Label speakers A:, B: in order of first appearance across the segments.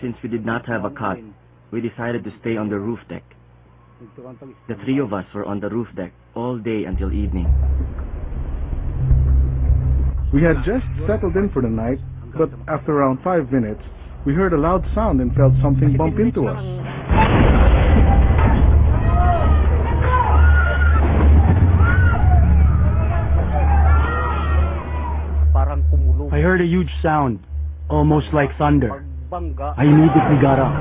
A: Since we did not have a cot, we decided to stay on the roof deck. The three of us were on the roof deck all day until evening.
B: We had just settled in for the night, but after around 5 minutes, we heard a loud sound and felt something bump into us.
C: I heard a huge sound, almost like thunder. I immediately got up.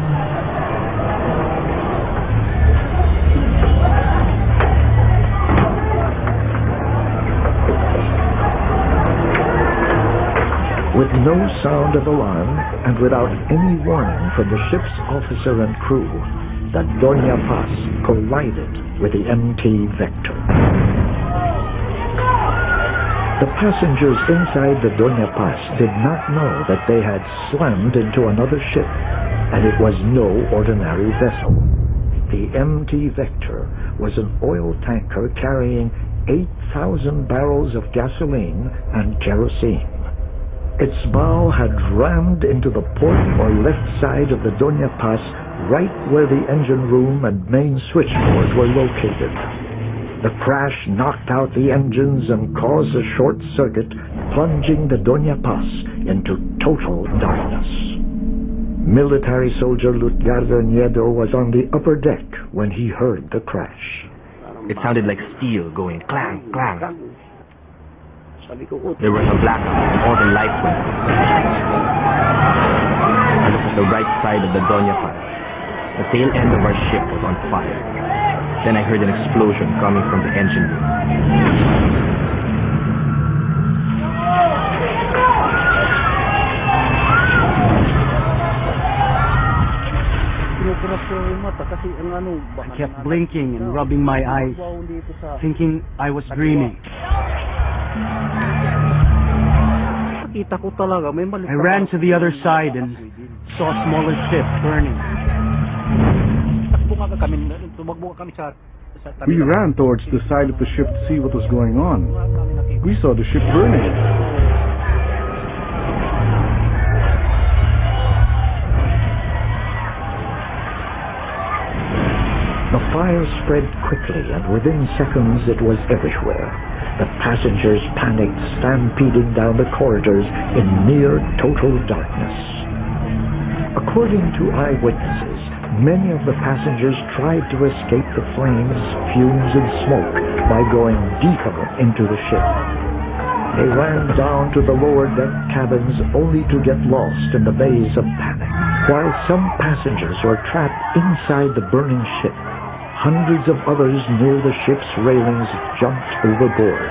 D: With no sound of alarm and without any warning from the ship's officer and crew, the Dona Paz collided with the MT Vector. The passengers inside the Dona Paz did not know that they had slammed into another ship, and it was no ordinary vessel. The MT Vector was an oil tanker carrying 8,000 barrels of gasoline and kerosene. Its bow had rammed into the port or left side of the Dona Paz, right where the engine room and main switchboard were located. The crash knocked out the engines and caused a short circuit, plunging the Dona Paz into total darkness. Military soldier Lutgardo Nieto was on the upper deck when he heard the crash.
A: It sounded like steel going clang, clang. There was a blackout and all the lights went out. I looked at the right side of the Dona Paz. The tail end of our ship was on fire. Then I heard an explosion coming from the engine room.
C: I kept blinking and rubbing my eyes, thinking I was dreaming. I ran to the other side and saw a smaller ship burning.
B: We ran towards the side of the ship to see what was going on. We saw the ship burning.
D: The fire spread quickly, and within seconds it was everywhere. The passengers panicked, stampeding down the corridors in near total darkness. According to eyewitnesses, many of the passengers tried to escape the flames, fumes, and smoke by going deeper into the ship. They ran down to the lower deck cabins only to get lost in the maze of panic. While some passengers were trapped inside the burning ship, hundreds of others near the ship's railings jumped overboard.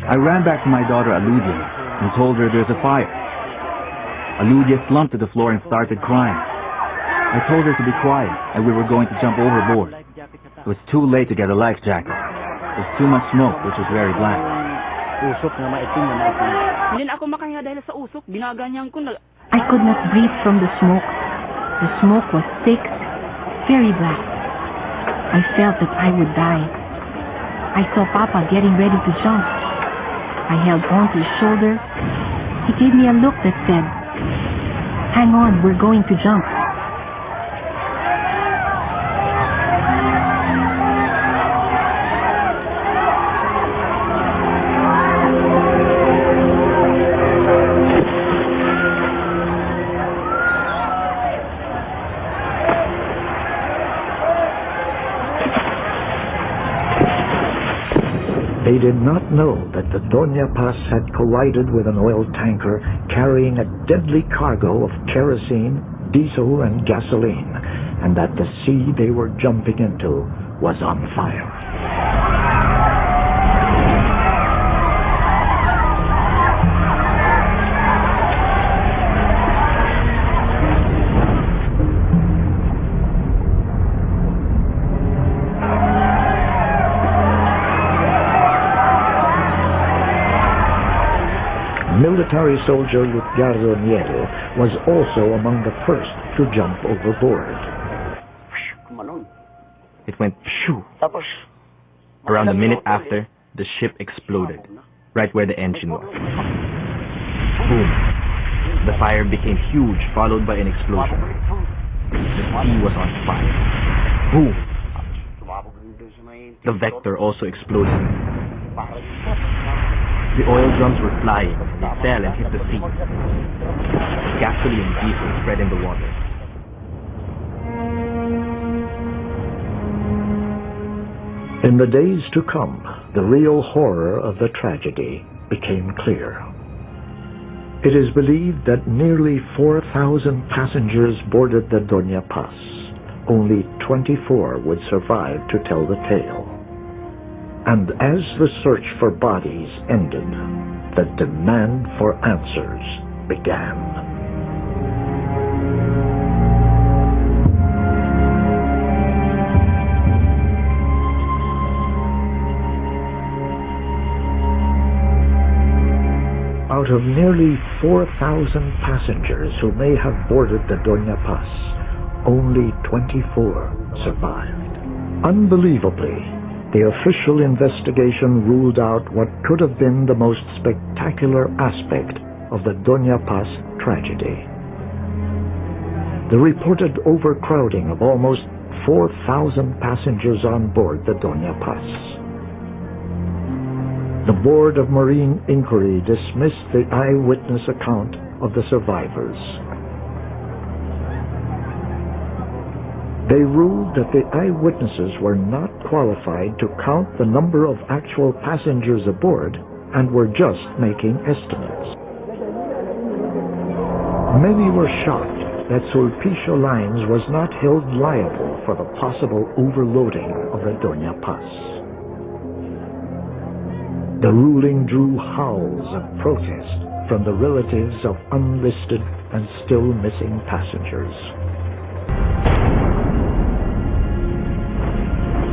E: I ran back to my daughter Aludia and told her there's a fire. Aludia slumped to the floor and started crying. I told her to be quiet and we were going to jump overboard. It was too late to get a life jacket. There was too much smoke, which was very black.
F: I could not breathe from the smoke. The smoke was thick, very black. I felt that I would die. I saw Papa getting ready to jump. I held on to his shoulder. He gave me a look that said, "Hang on, we're going to jump."
D: They did not know that the Dona Paz had collided with an oil tanker carrying a deadly cargo of kerosene, diesel, and gasoline, and that the sea they were jumping into was on fire. Military soldier Lutgardo Nieto was also among the first to jump overboard.
A: It went shoo. Around a minute after, the ship exploded, right where the engine was. Boom. The fire became huge, followed by an explosion. The sea was on fire. Boom. The Vector also exploded. The oil drums were flying. They fell and hit the sea. Gasoline and diesel spread in the water.
D: In the days to come, the real horror of the tragedy became clear. It is believed that nearly 4,000 passengers boarded the Dona Paz. Only 24 would survive to tell the tale. And as the search for bodies ended, the demand for answers began. Out of nearly 4,000 passengers who may have boarded the Dona Paz, only 24 survived. Unbelievably, the official investigation ruled out what could have been the most spectacular aspect of the Dona Paz tragedy. The reported overcrowding of almost 4,000 passengers on board the Dona Paz. The Board of Marine Inquiry dismissed the eyewitness account of the survivors. They ruled that the eyewitnesses were not qualified to count the number of actual passengers aboard and were just making estimates. Many were shocked that Sulpicio Lines was not held liable for the possible overloading of the Dona Paz. The ruling drew howls of protest from the relatives of unlisted and still missing passengers.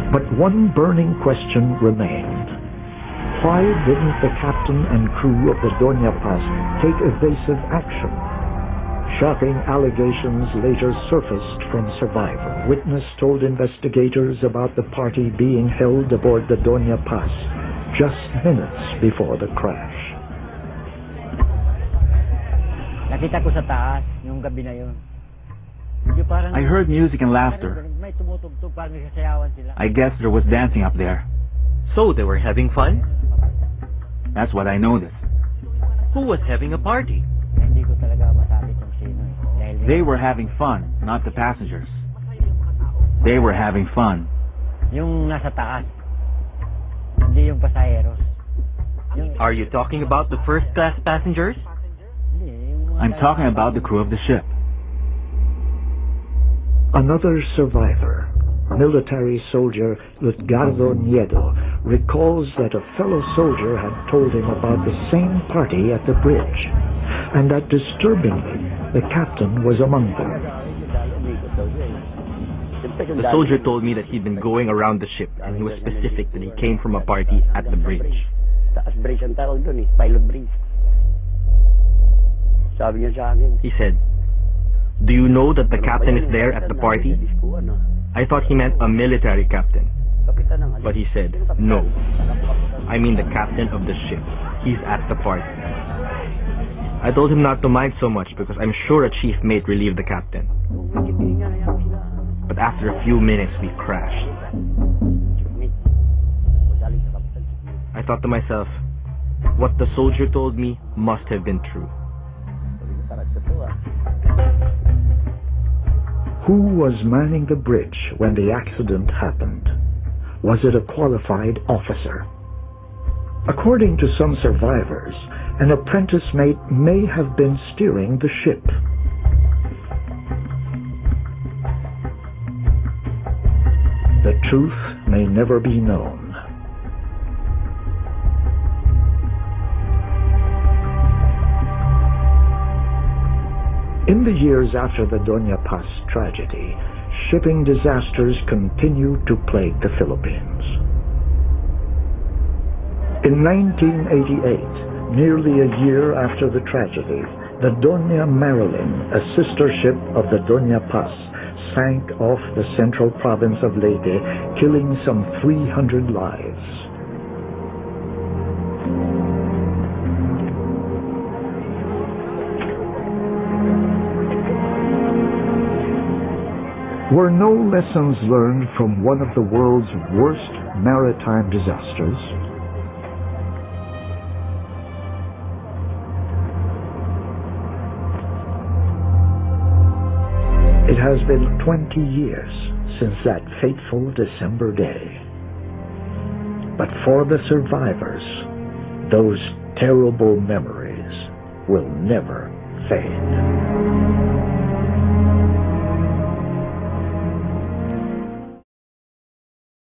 D: But one burning question remained. Why didn't the captain and crew of the Dona Paz take evasive action? Shocking allegations later surfaced from survivor. Witness told investigators about the party being held aboard the Dona Paz just minutes before the crash.
G: Nakita ko sa taas yung gabi na yun.
E: I heard music and laughter. I guess there was dancing up there.
A: So they were having fun?
E: That's what I noticed.
A: Who was having a party?
E: They were having fun, not the passengers. They were having fun.
G: Yung nasa taas. Hindi yung pasaheros.
A: Are you talking about the first-class passengers?
E: I'm talking about the crew of the ship.
D: Another survivor, military soldier Edgardo Nieto, recalls that a fellow soldier had told him about the same party at the bridge, and that disturbingly, the captain was among them.
A: The soldier told me that he'd been going around the ship, and he was specific that he came from a party at the bridge. He said, "Do you know that the captain is there at the party?" I thought he meant a military captain. But he said, "No, I mean the captain of the ship. He's at the party." I told him not to mind so much because I'm sure a chief mate relieved the captain. But after a few minutes, we crashed. I thought to myself, what the soldier told me must have been true.
D: Who was manning the bridge when the accident happened? Was it a qualified officer? According to some survivors, an apprentice mate may have been steering the ship. The truth may never be known. In the years after the Dona Paz tragedy, shipping disasters continued to plague the Philippines. In 1988, nearly a year after the tragedy, the Dona Marilyn, a sister ship of the Dona Paz, sank off the central province of Leyte, killing some 300 lives. Were no lessons learned from one of the world's worst maritime disasters? It has been 20 years since that fateful December day. But for the survivors, those terrible memories will never fade.